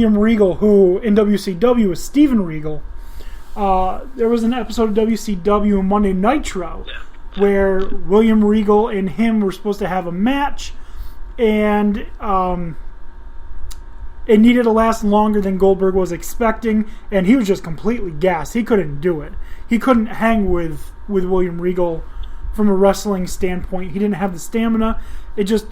William Regal, who in WCW was Steven Regal. There was an episode of WCW Monday Nitro where William Regal and him were supposed to have a match, and it needed to last longer than Goldberg was expecting, and he was just completely gassed. He couldn't do it. He couldn't hang with William Regal from a wrestling standpoint. He didn't have the stamina. It just,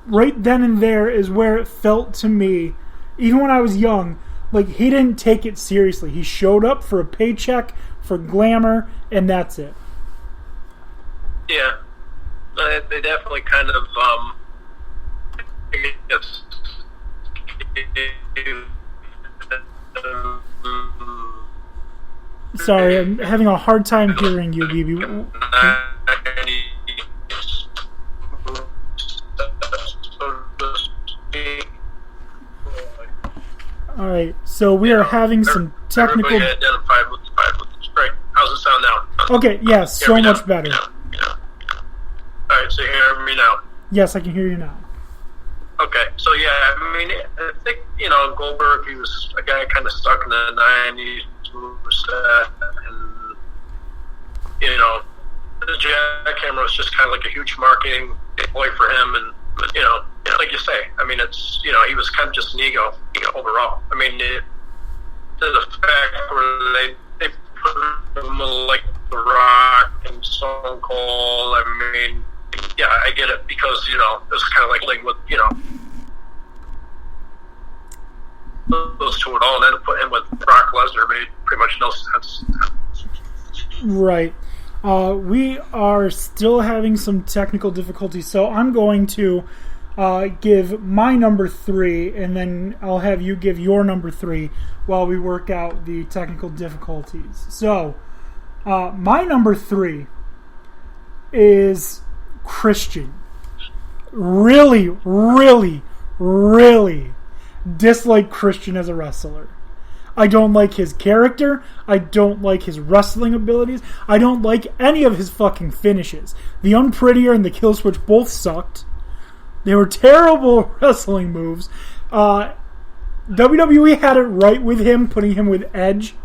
right then and there is where it felt to me, even when I was young, like he didn't take it seriously. He showed up for a paycheck, for glamour, and that's it. Yeah. They definitely kind of, Sorry, I'm having a hard time hearing you, Beebie. Alright, so we are having some technical... Everybody identified with the strike. How's it sound now? Okay, yeah, so much better. Yeah. Alright, so you hear me now? Yes, I can hear you now. Okay, so yeah, I mean, I think, Goldberg, he was a guy kind of stuck in the 90s, and, the jackhammer was just kind of like a huge marketing ploy for him, and, like you say, I mean, it's, he was kind of just an ego overall. I mean, the fact where they put him like The Rock and Stone Cold, I mean, yeah, I get it, because, it was kind of like with, those two at all, and then to put him with Brock Lesnar made pretty much no sense. Right. We are still having some technical difficulties, so I'm going to give my number 3, and then I'll have you give your number 3 while we work out the technical difficulties. So, my number 3 is Christian. Really, really, really dislike Christian as a wrestler. I don't like his character. I don't like his wrestling abilities. I don't like any of his fucking finishes. The Unprettier and the Kill Switch both sucked. They were terrible wrestling moves. WWE had it right with him, putting him with Edge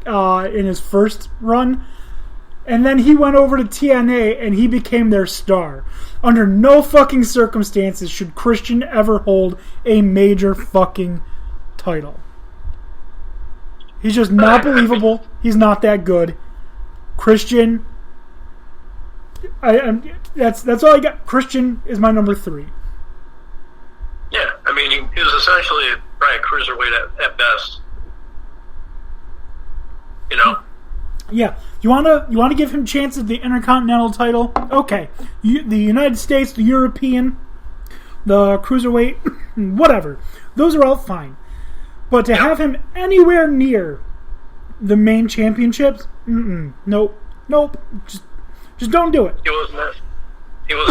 in his first run. And then he went over to TNA and he became their star. Under no fucking circumstances should Christian ever hold a major fucking title. He's just not believable. He's not that good. Christian, that's all I got. Christian is my number 3. Yeah, I mean, he was essentially a cruiserweight at best. Yeah, you wanna give him a chance at the Intercontinental title? Okay, the United States, the European, the cruiserweight, whatever. Those are all fine. But to have him anywhere near the main championships, nope, just don't do it. He wasn't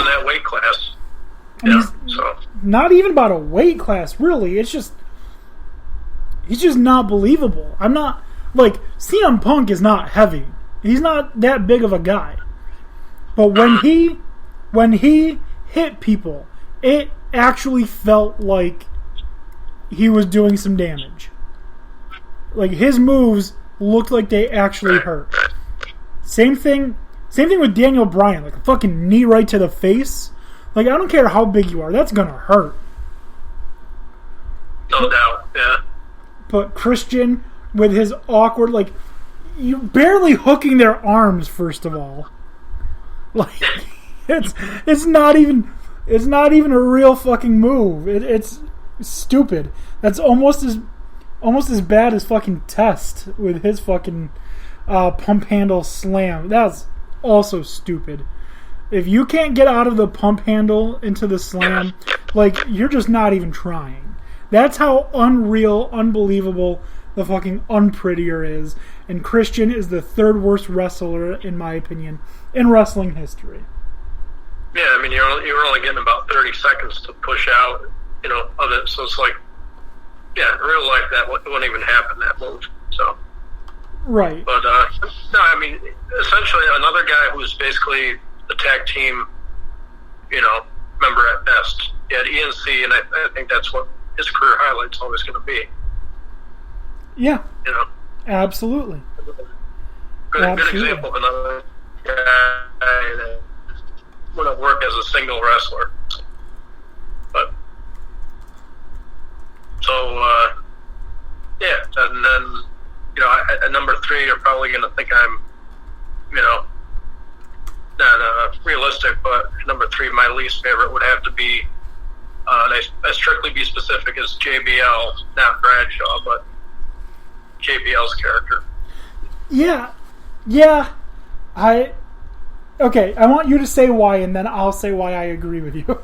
that weight class. I mean, so not even about a weight class, really. It's just he's just not believable. I'm not like CM Punk is not heavy. He's not that big of a guy. But when he hit people, it actually felt like he was doing some damage. Like his moves looked like they actually hurt. Same thing with Daniel Bryan, like a fucking knee right to the face. Like, I don't care how big you are, that's gonna hurt. No doubt, yeah. But Christian, with his awkward, like, you barely hooking their arms, first of all. Like, it's not even a real fucking move. It's stupid. That's almost as bad as fucking Test with his fucking pump handle slam. That's also stupid. If you can't get out of the pump handle into the slam, like, you're just not even trying. That's how unreal, unbelievable the fucking Unprettier is. And Christian is the 3rd worst wrestler, in my opinion, in wrestling history. Yeah, I mean, you were only getting about 30 seconds to push out, of it. So it's like, yeah, in real life, that wouldn't even happen, that move. So, right. But, no, I mean, essentially another guy who's basically the tag team, member at best. You had ENC, and I think that's what his career highlight's always going to be. Yeah. You know. Absolutely. Good example of another guy that wouldn't work as a single wrestler. But so yeah, and then at number 3, you're probably going to think I'm not realistic, but number 3, my least favorite would have to be, and I strictly be specific, as JBL, not Bradshaw, but JBL's character. Yeah. I want you to say why, and then I'll say why I agree with you.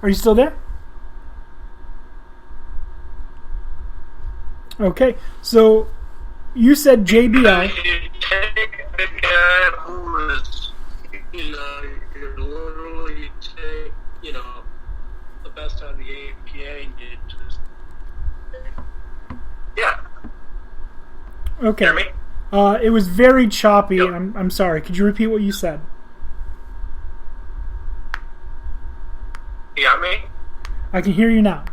Are you still there? Okay, so you said JBL. You take a guy who is, you literally take, the best out of the APA and you just, yeah. Okay. Hear me? It was very choppy. Yep. I'm sorry. Could you repeat what you said? You got me? I can hear you now.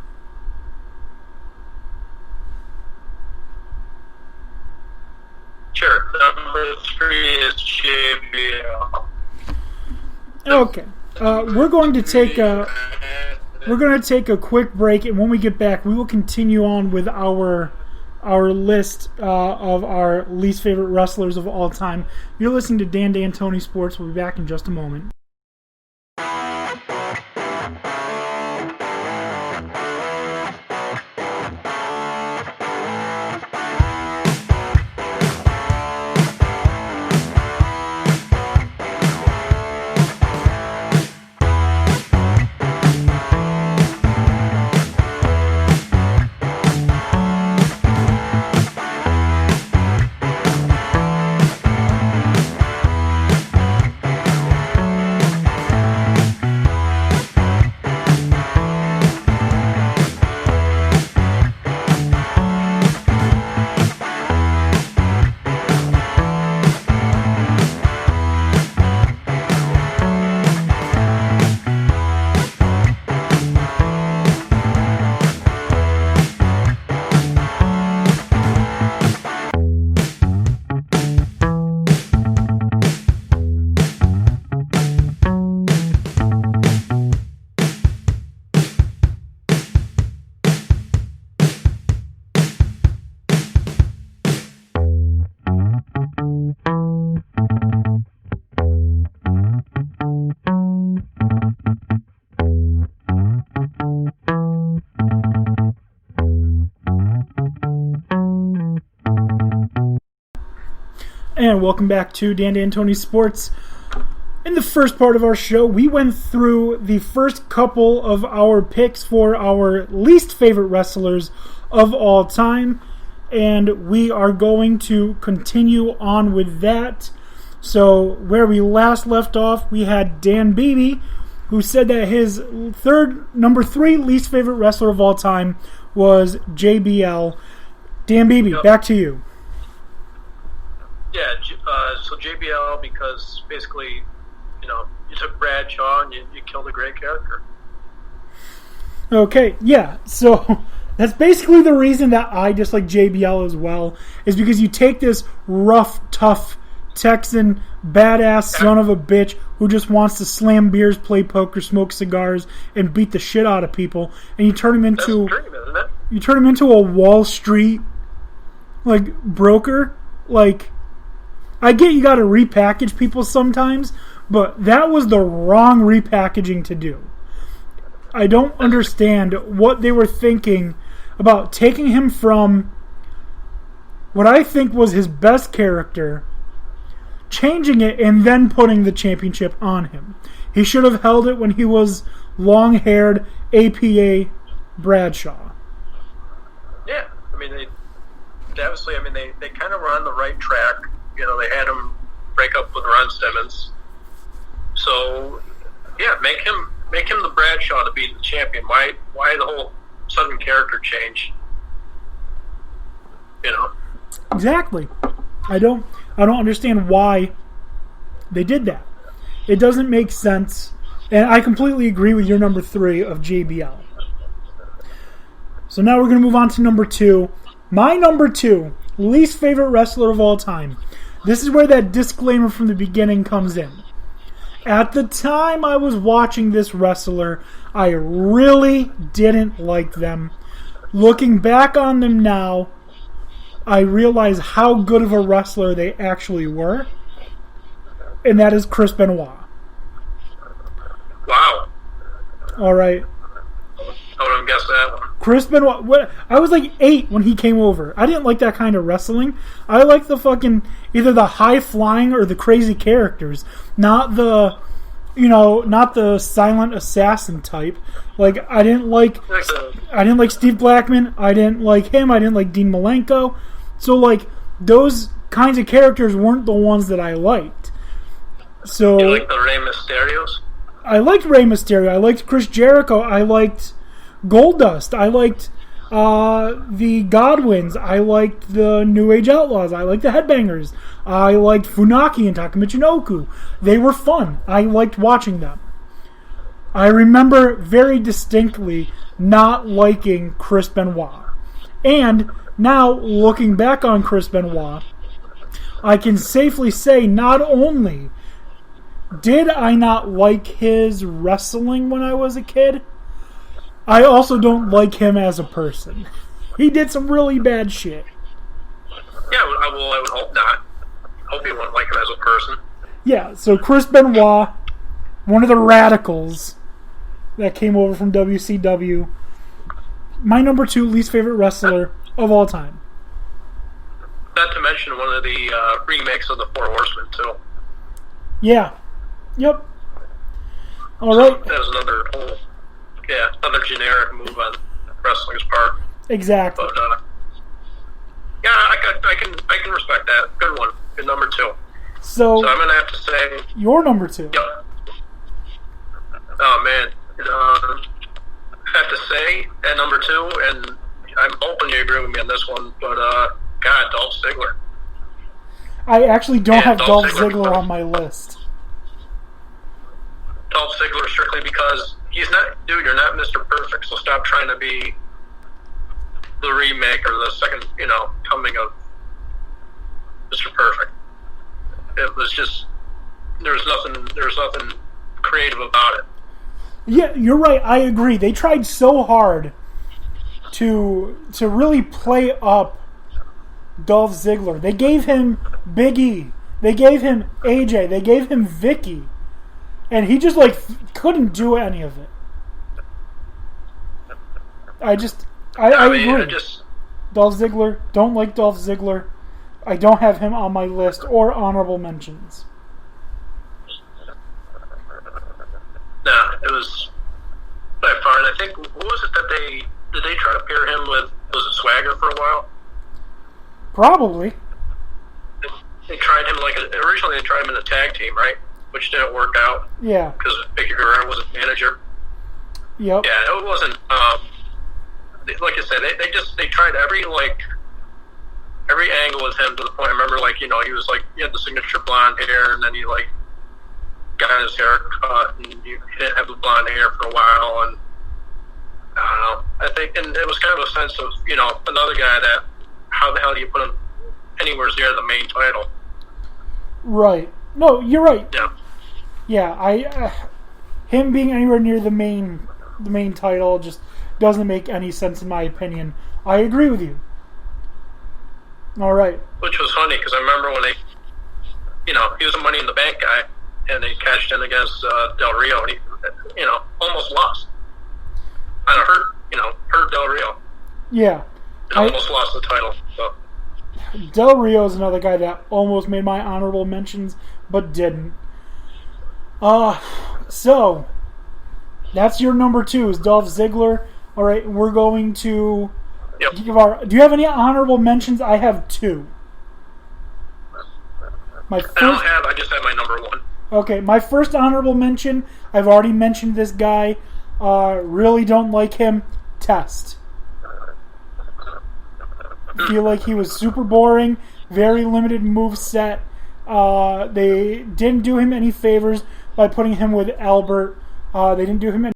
Sure. Number 3 is JBL. Okay. We're going to take a quick break, and when we get back, we will continue on with our list of our least favorite wrestlers of all time. You're listening to Dan D'Antoni Sports. We'll be back in just a moment. And welcome back to Dan D'Antoni Sports. In the first part of our show, we went through the first couple of our picks for our least favorite wrestlers of all time, and we are going to continue on with that. So where we last left off, we had Dan Beebie, who said that his number 3 least favorite wrestler of all time was JBL. Dan Beebie, Yep. Back to you. Yeah, so JBL, because basically, you took Bradshaw and you killed a great character. Okay, yeah, so that's basically the reason that I dislike JBL as well, is because you take this rough, tough Texan, badass son of a bitch who just wants to slam beers, play poker, smoke cigars, and beat the shit out of people, and you turn him into That's a dream, isn't it? You turn him into a Wall Street broker. I get you got to repackage people sometimes, but that was the wrong repackaging to do. I don't understand what they were thinking about taking him from what I think was his best character, changing it, and then putting the championship on him. He should have held it when he was long-haired APA Bradshaw. Yeah, they kind of were on the right track. They had him break up with Ron Simmons. So, yeah, make him the Bradshaw to be the champion. Why the whole sudden character change? Exactly. I don't understand why they did that. It doesn't make sense. And I completely agree with your number 3 of JBL. So now we're going to move on to number 2. My number 2, least favorite wrestler of all time. This is where that disclaimer from the beginning comes in. At the time I was watching this wrestler, I really didn't like them. Looking back on them now, I realize how good of a wrestler they actually were. And that is Chris Benoit. Wow. All right. I wouldn't guess that one. Chris Benoit. I was like 8 when he came over. I didn't like that kind of wrestling. I like the fucking either the high flying or the crazy characters, not the silent assassin type. Like I didn't like Steve Blackman. I didn't like him. I didn't like Dean Malenko. So like those kinds of characters weren't the ones that I liked. So you like the Rey Mysterios? I liked Rey Mysterio. I liked Chris Jericho. I liked Goldust. I liked the Godwins. I liked the New Age Outlaws. I liked the Headbangers. I liked Funaki and Taka Michinoku. They were fun. I liked watching them. I remember very distinctly not liking Chris Benoit. And now, looking back on Chris Benoit, I can safely say not only did I not like his wrestling when I was a kid, I also don't like him as a person. He did some really bad shit. Yeah, I would hope not. Hope you wouldn't like him as a person. Yeah, so Chris Benoit, one of the radicals that came over from WCW, my number 2 least favorite wrestler of all time. Not to mention one of the remakes of the Four Horsemen, too. Yeah. Yep. All right. That was another generic move on wrestling's part. Exactly. But yeah, I can respect that. Good one. Good number 2. So I'm gonna have to say your number 2. Yep. Oh man, I have to say at number 2, and I'm hoping you agree with me on this one, but God, Dolph Ziggler. I actually don't have Dolph Ziggler on my list. Dolph Ziggler strictly because he's not, dude, you're not Mr. Perfect, so stop trying to be the remake or the second, coming of Mr. Perfect. It was just, there's nothing creative about it. Yeah, you're right. I agree. They tried so hard to really play up Dolph Ziggler. They gave him Big E. They gave him AJ. They gave him Vicky. And he just, couldn't do any of it. I agree. Dolph Ziggler, don't like Dolph Ziggler. I don't have him on my list or honorable mentions. Nah, it was by far. And I think, what was it that did they try to pair him with, was it Swagger for a while? Probably. They tried him, originally they tried him in a tag team, right? Which didn't work out. Yeah. Because Vicky Guerrero was a manager. Yep. Yeah, it wasn't, like I said, they tried every angle with him to the point, I remember, he was he had the signature blonde hair, and then he, got his hair cut, and he didn't have the blonde hair for a while, and I don't know. I think, and it was kind of a sense of, another guy that, how the hell do you put him anywhere near the main title? Right. No, you're right. Yeah. Yeah, him being anywhere near the main title just doesn't make any sense in my opinion. I agree with you. All right. Which was funny because I remember when they, he was a Money in the Bank guy, and they cashed in against Del Rio, and he, almost lost. And it hurt Del Rio. Yeah. Almost lost the title. So. Del Rio is another guy that almost made my honorable mentions, but didn't. So that's your number 2 is Dolph Ziggler. All right, we're going to give our. Do you have any honorable mentions? I have 2. I don't have. I just have my number 1. Okay, my first honorable mention. I've already mentioned this guy. Really don't like him. Test. Feel like he was super boring. Very limited move set. They didn't do him any favors. by putting him with Albert. They didn't do him